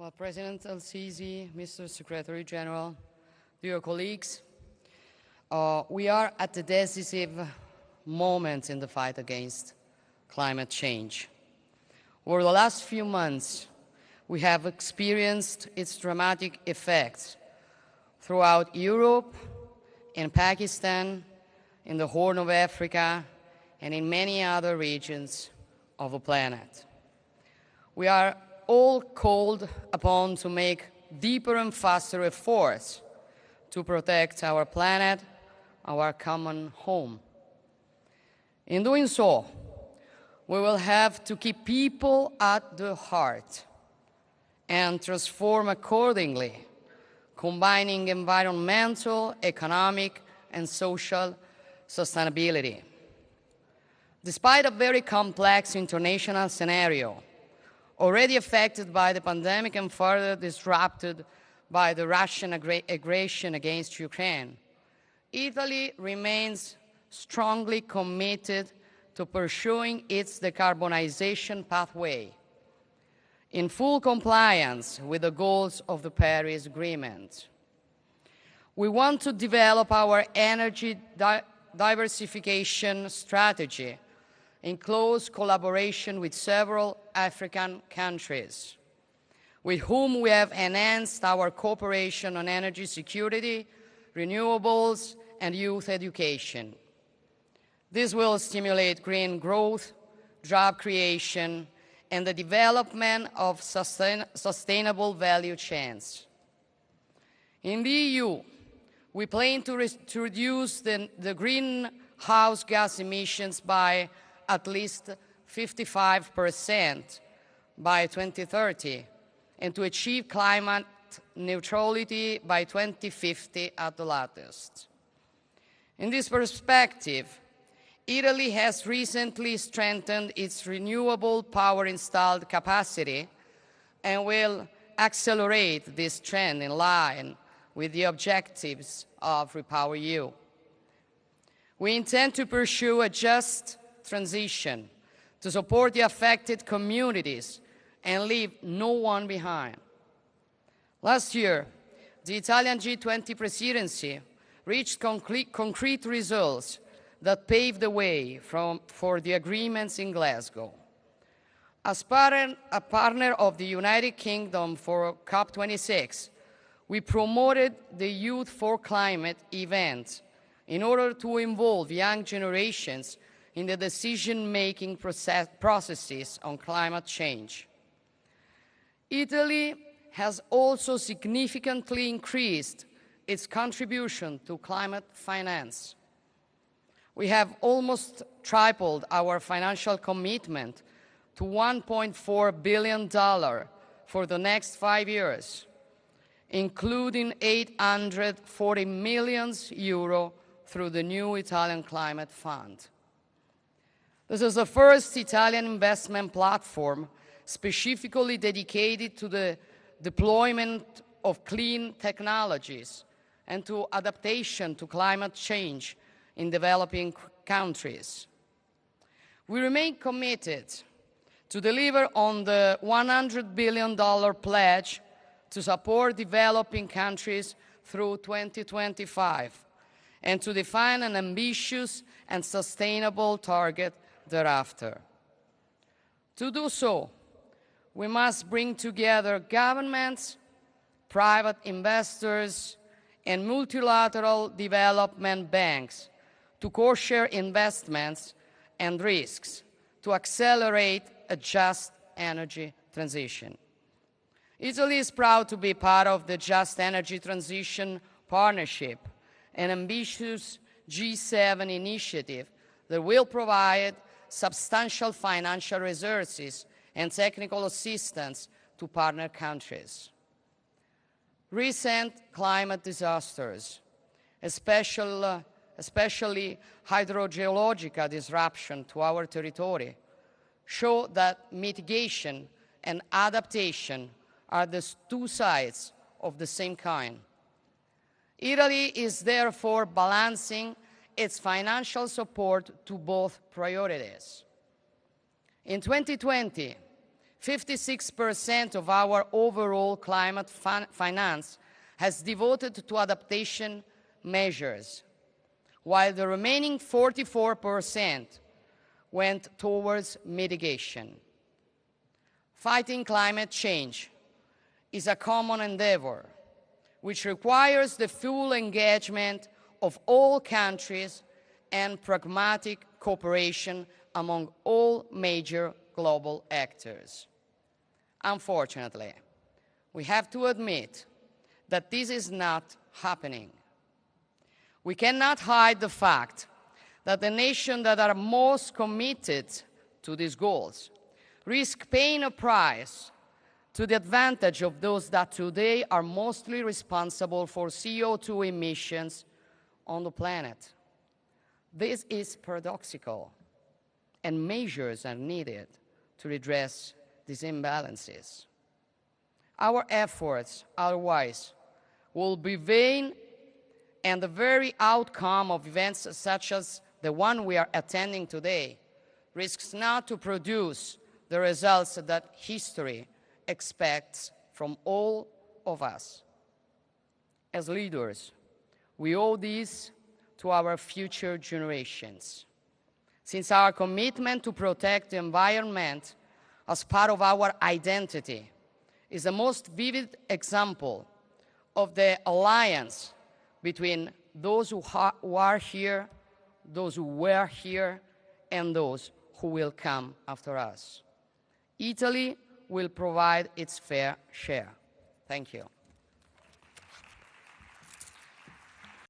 Well, President El-Sisi, Mr. Secretary General, dear colleagues, we are at a decisive moment in the fight against climate change. Over the last few months, we have experienced its dramatic effects throughout Europe, in Pakistan, in the Horn of Africa, and in many other regions of the planet. We are all called upon to make deeper and faster efforts to protect our planet, our common home. In doing so, we will have to keep people at the heart and transform accordingly, combining environmental, economic, and social sustainability. Despite a very complex international scenario, already affected by the pandemic and further disrupted by the Russian aggression against Ukraine, Italy remains strongly committed to pursuing its decarbonization pathway in full compliance with the goals of the Paris Agreement. We want to develop our energy diversification strategy in close collaboration with several African countries, with whom we have enhanced our cooperation on energy security, renewables, and youth education. This will stimulate green growth, job creation, and the development of sustainable value chains. In the EU, we plan to reduce the greenhouse gas emissions by at least 55% by 2030, and to achieve climate neutrality by 2050 at the latest. In this perspective, Italy has recently strengthened its renewable power installed capacity and will accelerate this trend in line with the objectives of REPowerEU. We intend to pursue a just transition to support the affected communities and leave no one behind. Last year, the Italian G20 presidency reached concrete results that paved the way for the agreements in Glasgow. As a partner of the United Kingdom for COP26, we promoted the Youth for Climate event in order to involve young generations in the decision-making processes on climate change. Italy has also significantly increased its contribution to climate finance. We have almost tripled our financial commitment to $1.4 billion for the next 5 years, including €840 million through the new Italian Climate Fund. This is the first Italian investment platform specifically dedicated to the deployment of clean technologies and to adaptation to climate change in developing countries. We remain committed to deliver on the $100 billion pledge to support developing countries through 2025 and to define an ambitious and sustainable target thereafter. To do so, we must bring together governments, private investors, and multilateral development banks to co-share investments and risks to accelerate a just energy transition. Italy is proud to be part of the Just Energy Transition Partnership, an ambitious G7 initiative that will provide substantial financial resources and technical assistance to partner countries. Recent climate disasters, especially hydrogeological disruption to our territory, show that mitigation and adaptation are the two sides of the same coin. Italy is therefore balancing its financial support to both priorities. In 2020, 56% of our overall climate finance has devoted to adaptation measures, while the remaining 44% went towards mitigation. Fighting climate change is a common endeavor, which requires the full engagement of all countries and pragmatic cooperation among all major global actors. Unfortunately, we have to admit that this is not happening. We cannot hide the fact that the nations that are most committed to these goals risk paying a price to the advantage of those that today are mostly responsible for CO2 emissions on the planet. This is paradoxical, and measures are needed to redress these imbalances. Our efforts, otherwise, will be vain, and the very outcome of events such as the one we are attending today risks not to produce the results that history expects from all of us. As leaders, we owe this to our future generations, since our commitment to protect the environment as part of our identity is the most vivid example of the alliance between those who are here, those who were here, and those who will come after us. Italy will provide its fair share. Thank you.